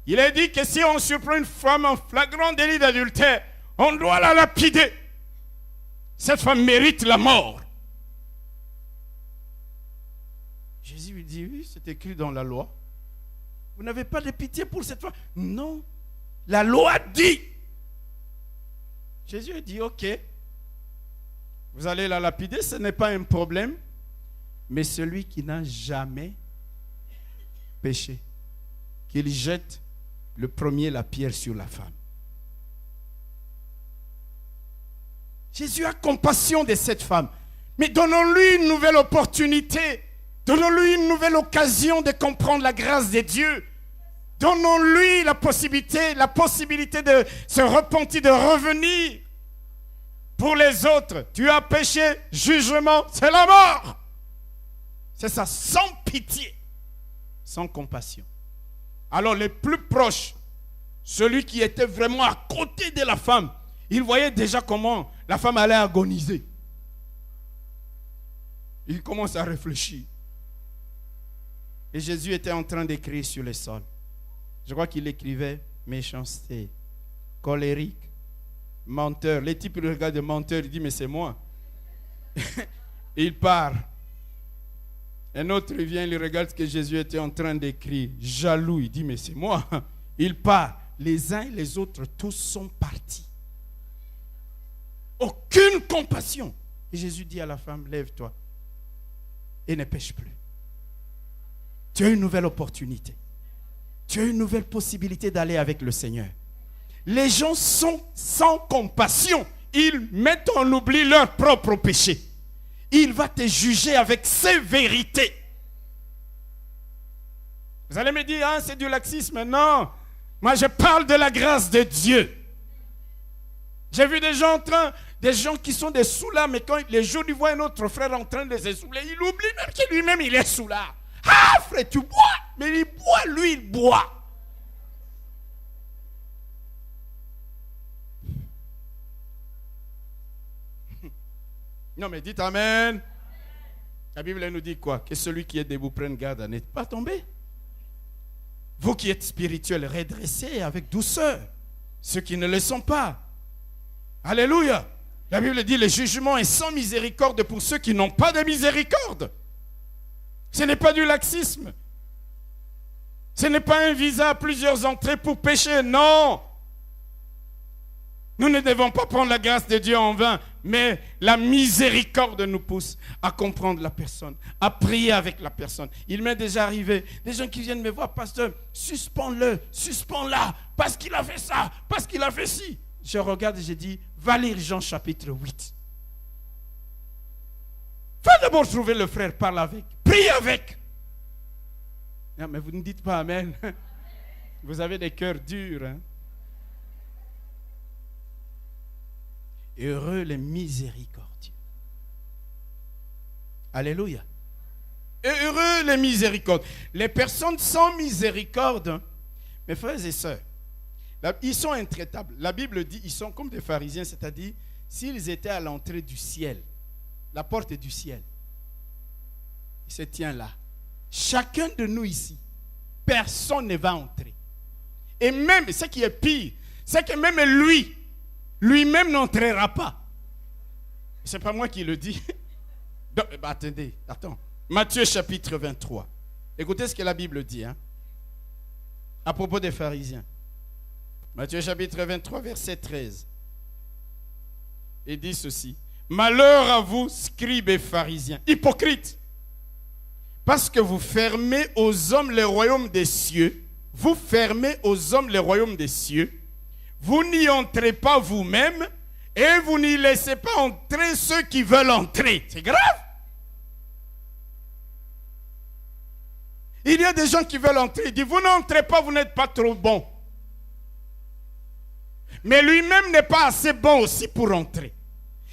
Speaker 1: Il est dit que si on surprend une femme en flagrant délit d'adultère, on doit la lapider. Cette femme mérite la mort. Jésus lui dit, oui, c'est écrit dans la loi. Vous n'avez pas de pitié pour cette femme? Non, la loi dit. Jésus a dit, ok, vous allez la lapider, ce n'est pas un problème. Mais celui qui n'a jamais péché, qu'il jette le premier la pierre sur la femme. Jésus a compassion de cette femme. Mais donnons-lui une nouvelle opportunité. Donnons-lui une nouvelle occasion de comprendre la grâce de Dieu. Donnons-lui la possibilité de se repentir, de revenir. Pour les autres, tu as péché, jugement, c'est la mort. C'est ça, sans pitié, sans compassion. Alors les plus proches, celui qui était vraiment à côté de la femme, il voyait déjà comment la femme allait agoniser. Il commence à réfléchir. Et Jésus était en train d'écrire sur le sol. Je crois qu'il écrivait méchanceté, colérique, menteur. Les types le regardent de menteur, il dit mais c'est moi. Il part. Un autre vient, il regarde ce que Jésus était en train d'écrire. Jaloux, il dit mais c'est moi. Il part. Les uns et les autres, tous sont partis. Aucune compassion. Et Jésus dit à la femme, lève-toi et ne pêche plus. Tu as une nouvelle opportunité. Tu as une nouvelle possibilité d'aller avec le Seigneur. Les gens sont sans compassion. Ils mettent en oubli leur propre péché. Il va te juger avec sévérité. Vous allez me dire, c'est du laxisme. Non, moi je parle de la grâce de Dieu. J'ai vu des gens qui sont des soûlards, mais quand les jours ils voient un autre frère en train de se saouler, il oublie même que lui-même il est soûlard. Ah frère, tu bois, mais il boit, lui il boit. Non mais dites Amen. La Bible nous dit quoi? Que celui qui est debout prenne garde à n'être pas tombé. Vous qui êtes spirituels, redressez avec douceur ceux qui ne le sont pas. Alléluia. La Bible dit le jugement est sans miséricorde pour ceux qui n'ont pas de miséricorde. Ce n'est pas du laxisme. Ce n'est pas un visa à plusieurs entrées pour pécher, non. Nous ne devons pas prendre la grâce de Dieu en vain, mais la miséricorde nous pousse à comprendre la personne, à prier avec la personne. Il m'est déjà arrivé, des gens qui viennent me voir, pasteur, suspends-le, suspends-la, parce qu'il a fait ça, parce qu'il a fait ci. Je regarde et je dis, va lire Jean chapitre 8. Va d'abord trouver le frère, parle avec, prie avec. Non, mais vous ne dites pas Amen. Vous avez des cœurs durs, hein? Heureux les miséricordieux. Alléluia. Et heureux les miséricordieux. Les personnes sans miséricorde, mes frères et sœurs, ils sont intraitables. La Bible dit ils sont comme des pharisiens, c'est-à-dire s'ils étaient à l'entrée du ciel, la porte du ciel, il se tient là. Chacun de nous ici, personne ne va entrer. Et même, ce qui est pire, c'est que même lui-même n'entrera pas. Ce n'est pas moi qui le dis. Donc, attends. Matthieu chapitre 23. Écoutez ce que la Bible dit, hein, à propos des pharisiens. Matthieu chapitre 23, verset 13. Il dit ceci. Malheur à vous, scribes et pharisiens, hypocrites, parce que vous fermez aux hommes les royaumes des cieux. Vous fermez aux hommes les royaumes des cieux. Vous n'y entrez pas vous-même et vous n'y laissez pas entrer ceux qui veulent entrer. C'est grave. Il y a des gens qui veulent entrer. Il dit, vous n'entrez pas, vous n'êtes pas trop bon. Mais lui-même n'est pas assez bon aussi pour entrer.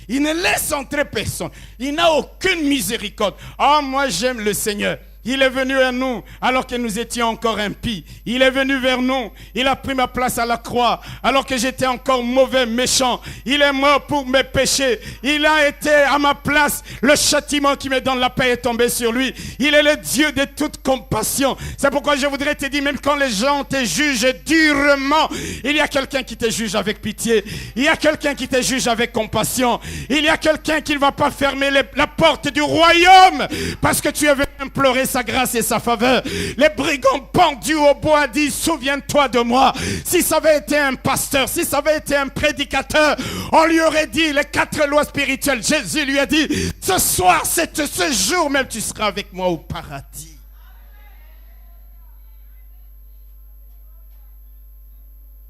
Speaker 1: Il ne laisse entrer personne. Il n'a aucune miséricorde. Ah, moi j'aime le Seigneur. Il est venu à nous alors que nous étions encore impies. Il est venu vers nous. Il a pris ma place à la croix alors que j'étais encore mauvais, méchant. Il est mort pour mes péchés. Il a été à ma place. Le châtiment qui me donne la paix est tombé sur lui. Il est le Dieu de toute compassion. C'est pourquoi je voudrais te dire, même quand les gens te jugent durement, il y a quelqu'un qui te juge avec pitié. Il y a quelqu'un qui te juge avec compassion. Il y a quelqu'un qui ne va pas fermer la porte du royaume parce que tu es venu implorer sa grâce et sa faveur. Les brigands pendus au bois disent, souviens-toi de moi. Si ça avait été un pasteur, si ça avait été un prédicateur, on lui aurait dit les 4 lois spirituelles. Jésus lui a dit, ce soir, ce jour même, tu seras avec moi au paradis.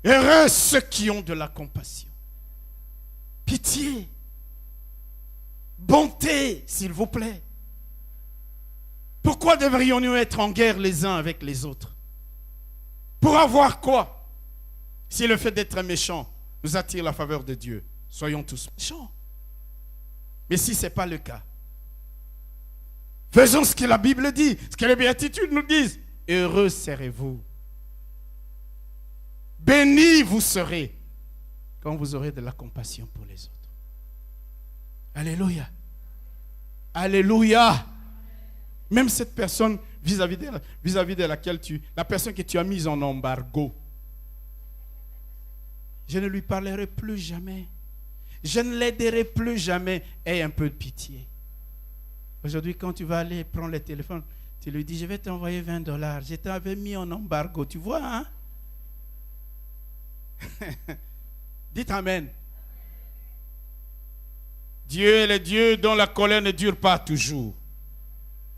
Speaker 1: Heureux ceux qui ont de la compassion. Pitié. Bonté, s'il vous plaît. Pourquoi devrions-nous être en guerre les uns avec les autres? Pour avoir quoi? Si le fait d'être méchant nous attire la faveur de Dieu, soyons tous méchants. Mais si ce n'est pas le cas, faisons ce que la Bible dit, ce que les béatitudes nous disent. Heureux serez-vous. Bénis vous serez quand vous aurez de la compassion pour les autres. Alléluia. Alléluia. Même cette personne vis-à-vis de laquelle la personne que tu as mise en embargo, je ne lui parlerai plus jamais. Je ne l'aiderai plus jamais. Aie un peu de pitié. Aujourd'hui, quand tu vas aller prendre le téléphone, tu lui dis, je vais t'envoyer $20. Je t'avais mis en embargo, tu vois, hein? Dites Amen. Dieu est le Dieu dont la colère ne dure pas toujours.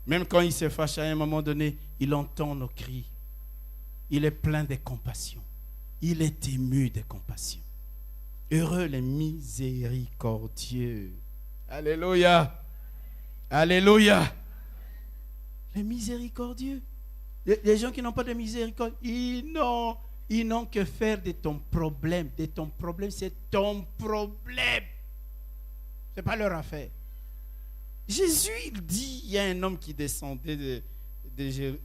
Speaker 1: Même quand il se fâche à un moment donné, il entend nos cris. Il est plein de compassion. Il est ému de compassion. Heureux les miséricordieux. Alléluia. Alléluia. Les miséricordieux. Les gens qui n'ont pas de miséricorde, ils n'ont que faire de ton problème. De ton problème, c'est ton problème. Ce n'est pas leur affaire. Jésus, il dit, il y a un homme qui descendait de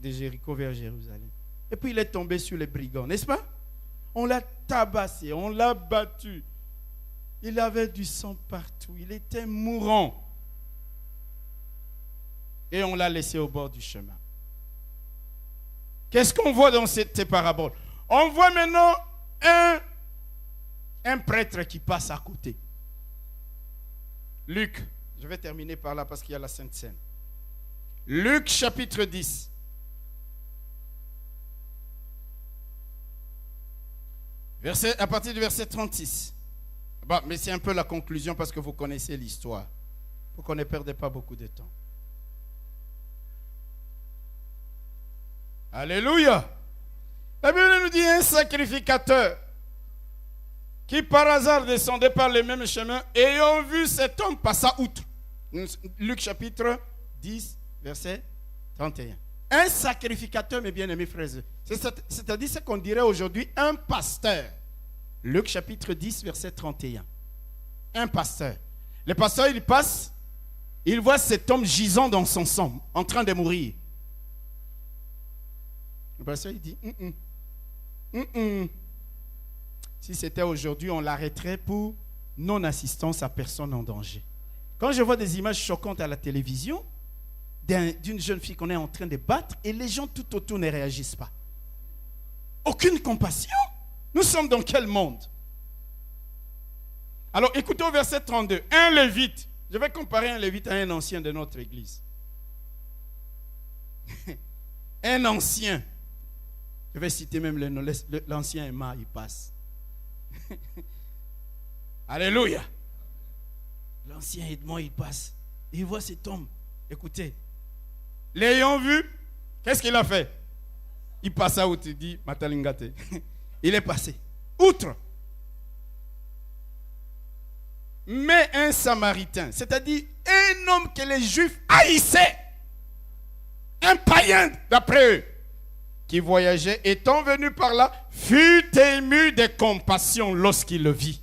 Speaker 1: Jéricho vers Jérusalem. Et puis il est tombé sur les brigands, n'est-ce pas? On l'a tabassé, on l'a battu. Il avait du sang partout, il était mourant. Et on l'a laissé au bord du chemin. Qu'est-ce qu'on voit dans ces paraboles? On voit maintenant un prêtre qui passe à côté. Luc, je vais terminer par là parce qu'il y a la Sainte Seine. Luc chapitre 10. À partir du verset 36. Bon, mais c'est un peu la conclusion parce que vous connaissez l'histoire. Pour qu'on ne perde pas beaucoup de temps. Alléluia. La Bible nous dit un sacrificateur qui par hasard descendait par les mêmes chemins, ayant vu cet homme passa outre. Luc chapitre 10, verset 31. Un sacrificateur, mes bien-aimés frères, c'est-à-dire ce qu'on dirait aujourd'hui un pasteur. Luc chapitre 10, verset 31. Un pasteur. Le pasteur, il passe, il voit cet homme gisant dans son sang, en train de mourir. Le pasteur, il dit, Si c'était aujourd'hui, on l'arrêterait pour non-assistance à personne en danger. Quand je vois des images choquantes à la télévision, d'une jeune fille qu'on est en train de battre et les gens tout autour ne réagissent pas. Aucune compassion. Nous sommes dans quel monde? Alors écoutez au verset 32. Un lévite. Je vais comparer un lévite à un ancien de notre église. Un ancien. Je vais citer même le nom. L'ancien Emma, il passe. Alléluia. L'ancien Edmond, il passe. Il voit cet homme. Écoutez. L'ayant vu, qu'est-ce qu'il a fait? Il passa où tu dis, Matalingate. Il est passé. Outre. Mais un Samaritain, c'est-à-dire un homme que les Juifs haïssaient, un païen d'après eux, qui voyageait, étant venu par là, fut ému de compassion lorsqu'il le vit.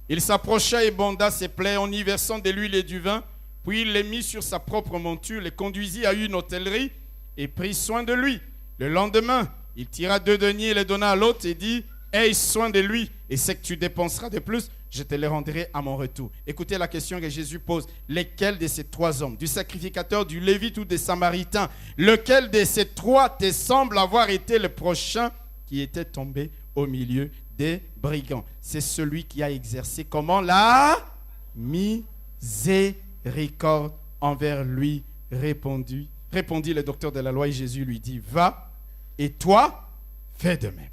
Speaker 1: Il s'approcha et banda ses plaies en y versant de l'huile et du vin, puis il les mit sur sa propre monture, les conduisit à une hôtellerie et prit soin de lui. Le lendemain, il tira 2 deniers et les donna à l'autre et dit, aie soin de lui, et ce que tu dépenseras de plus, je te les rendrai à mon retour. Écoutez la question que Jésus pose. Lesquels de ces 3 hommes, du sacrificateur, du lévite ou des samaritains, lequel de ces 3 te semble avoir été le prochain qui était tombé au milieu des brigands? C'est celui qui a exercé comment? La miséricorde envers lui, répondit le docteur de la loi, et Jésus lui dit, va, et toi, fais de même.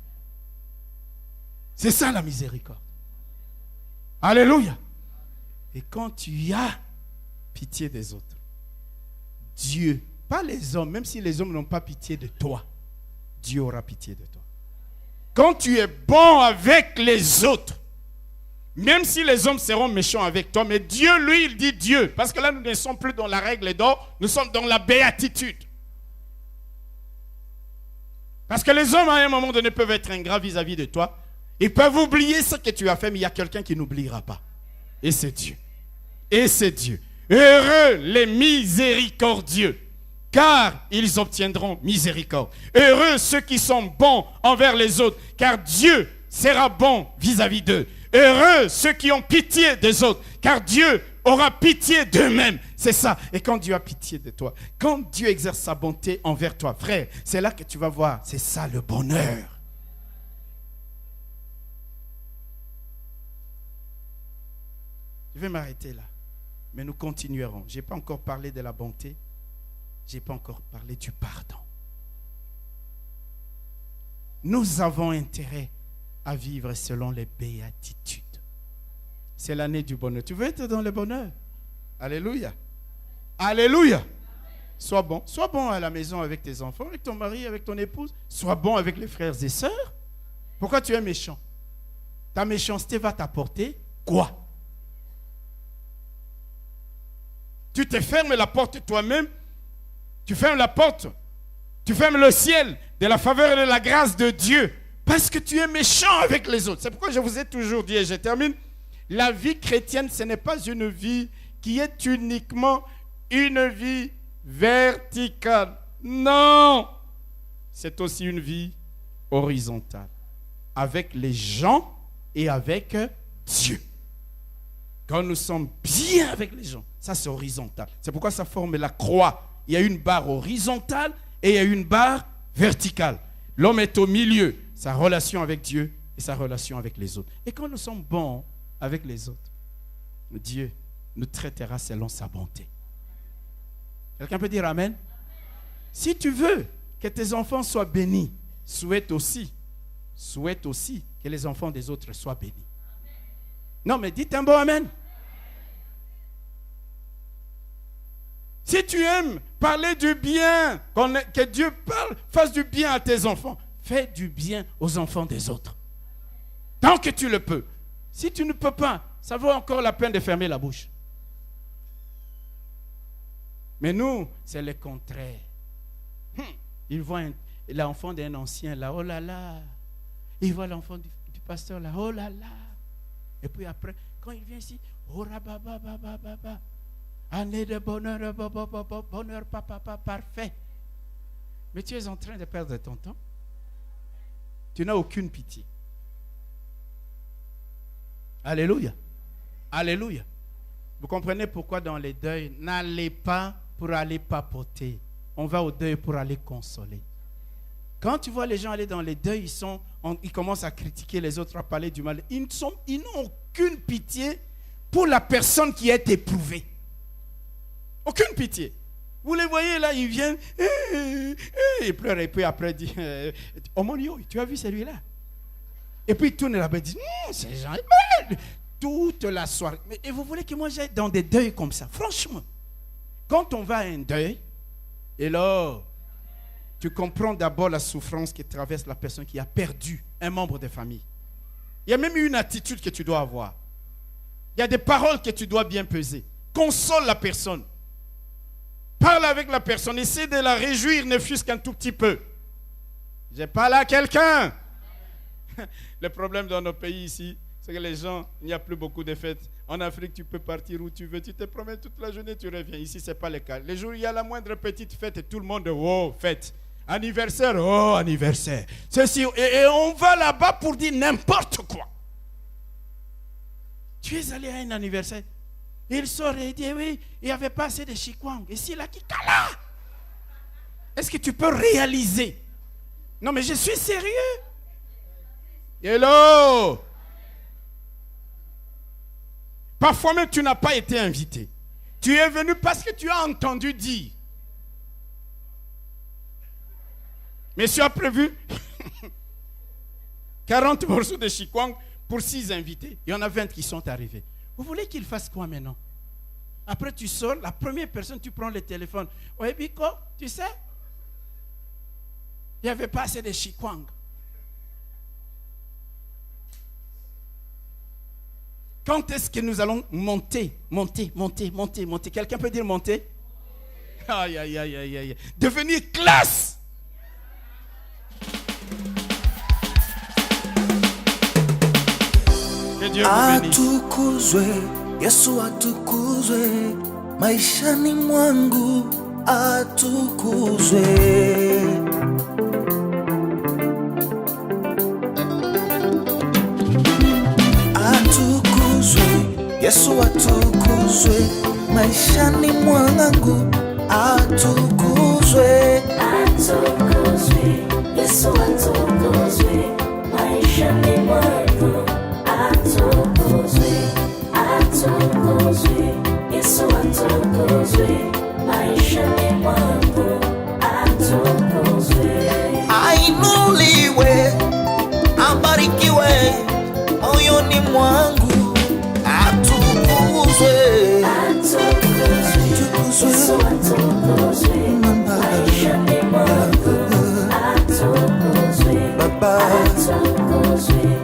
Speaker 1: C'est ça la miséricorde. Alléluia. Et quand tu as pitié des autres, Dieu, pas les hommes, même si les hommes n'ont pas pitié de toi, Dieu aura pitié de toi. quand tu es bon avec les autres, même si les hommes seront méchants avec toi, mais Dieu, lui, il dit Dieu. Parce que là, nous ne sommes plus dans la règle d'or, nous sommes dans la béatitude. Parce que les hommes, à un moment donné, peuvent être ingrats vis-à-vis de toi. Ils peuvent oublier ce que tu as fait, mais il y a quelqu'un qui n'oubliera pas. Et c'est Dieu. Et c'est Dieu. Heureux les miséricordieux, car ils obtiendront miséricorde. Heureux ceux qui sont bons envers les autres, car Dieu sera bon vis-à-vis d'eux. Heureux ceux qui ont pitié des autres, car Dieu aura pitié d'eux-mêmes. C'est ça. Et quand Dieu a pitié de toi, quand Dieu exerce sa bonté envers toi, frère, c'est là que tu vas voir, c'est ça le bonheur. Je vais m'arrêter là, mais nous continuerons. Je n'ai pas encore parlé de la bonté, je n'ai pas encore parlé du pardon. Nous avons intérêt à vivre selon les béatitudes. C'est l'année du bonheur. Tu veux être dans le bonheur? Alléluia. Alléluia. Sois bon à la maison avec tes enfants, avec ton mari, avec ton épouse. Sois bon avec les frères et sœurs. Pourquoi tu es méchant? Ta méchanceté va t'apporter quoi? Tu te fermes la porte toi-même. Tu fermes la porte. Tu fermes le ciel de la faveur et de la grâce de Dieu. Parce que tu es méchant avec les autres. C'est pourquoi je vous ai toujours dit, et je termine, la vie chrétienne, ce n'est pas une vie qui est uniquement une vie verticale. Non, c'est aussi une vie horizontale. Avec les gens et avec Dieu. Quand nous sommes bien avec les gens, ça c'est horizontal. C'est pourquoi ça forme la croix. Il y a une barre horizontale et il y a une barre verticale. L'homme est au milieu. Sa relation avec Dieu et sa relation avec les autres. Et quand nous sommes bons avec les autres, Dieu nous traitera selon sa bonté. Quelqu'un peut dire Amen? Si tu veux que tes enfants soient bénis, souhaite aussi que les enfants des autres soient bénis. Non, mais dites un bon Amen. Si tu aimes parler du bien, que Dieu fasse du bien à tes enfants, fais du bien aux enfants des autres. Tant que tu le peux. Si tu ne peux pas, ça vaut encore la peine de fermer la bouche. Mais nous, c'est le contraire. Il voit l'enfant d'un ancien là, oh là là. Il voit l'enfant du pasteur là, oh là là. Et puis après, quand il vient ici, oh rabababababa. Année de bonheur, bonheur, papa, parfait. Mais tu es en train de perdre ton temps. Tu n'as aucune pitié. Alléluia. Alléluia. Vous comprenez pourquoi dans les deuils, n'allez pas pour aller papoter. On va au deuil pour aller consoler. Quand tu vois les gens aller dans les deuils, ils commencent à critiquer les autres, à parler du mal. Ils n'ont aucune pitié pour la personne qui est éprouvée. Aucune pitié. Vous les voyez là, ils viennent, ils pleurent et puis après ils disent, oh mon Dieu, tu as vu celui-là? Et puis ils tournent là-bas et disent, ces gens, toute la soirée. Et vous voulez que moi j'aille dans des deuils comme ça? Franchement, quand on va à un deuil, et là, tu comprends d'abord la souffrance qui traverse la personne qui a perdu un membre de famille. Il y a même une attitude que tu dois avoir. Il y a des paroles que tu dois bien peser. Console la personne. Parle avec la personne, essaie de la réjouir, ne fût-ce qu'un tout petit peu. Je parle à quelqu'un. Le problème dans nos pays ici, c'est que les gens, il n'y a plus beaucoup de fêtes. En Afrique, tu peux partir où tu veux, tu te promènes toute la journée, tu reviens. Ici, ce n'est pas le cas. Les jours où il y a la moindre petite fête et tout le monde, oh, fête. Anniversaire, oh, anniversaire. Ceci, et on va là-bas pour dire n'importe quoi. Tu es allé à un anniversaire. Il sort et dit, oui, il n'y avait pas assez de chikwang. Et c'est là qui cala. Est-ce que tu peux réaliser? Non, mais je suis sérieux. Hello. Parfois même, tu n'as pas été invité. Tu es venu parce que tu as entendu dire. Monsieur a prévu 40 morceaux de chikwang pour 6 invités. Il y en a 20 qui sont arrivés. Vous voulez qu'il fasse quoi maintenant? Après, tu sors, la première personne, tu prends le téléphone. Oui, Biko, tu sais, il n'y avait pas assez de chikwang. Quand est-ce que nous allons monter? Quelqu'un peut dire monter? Aïe, aïe, aïe, aïe, aïe. Devenir classe. Que Dieu vous bénisse.
Speaker 2: Atukuzwe, Yesu atukuzwe, maishani mwangu atukuzwe. Atukuzwe, Yesu atukuzwe, maishani mwangu atukuzwe.
Speaker 3: Atukuzwe, Yesu atukuzwe, maishani mwangu atukuzwe. Atukuzwe, Yesu atukuzwe, maishani mwangu atukuzwe.
Speaker 2: Ainuliwe, abarikiwe moyoni mwangu atukuzwe.
Speaker 3: Atukuzwe, Yesu atukuzwe, maishani mwangu atukuzwe.
Speaker 2: Baba
Speaker 3: Atukuzwe.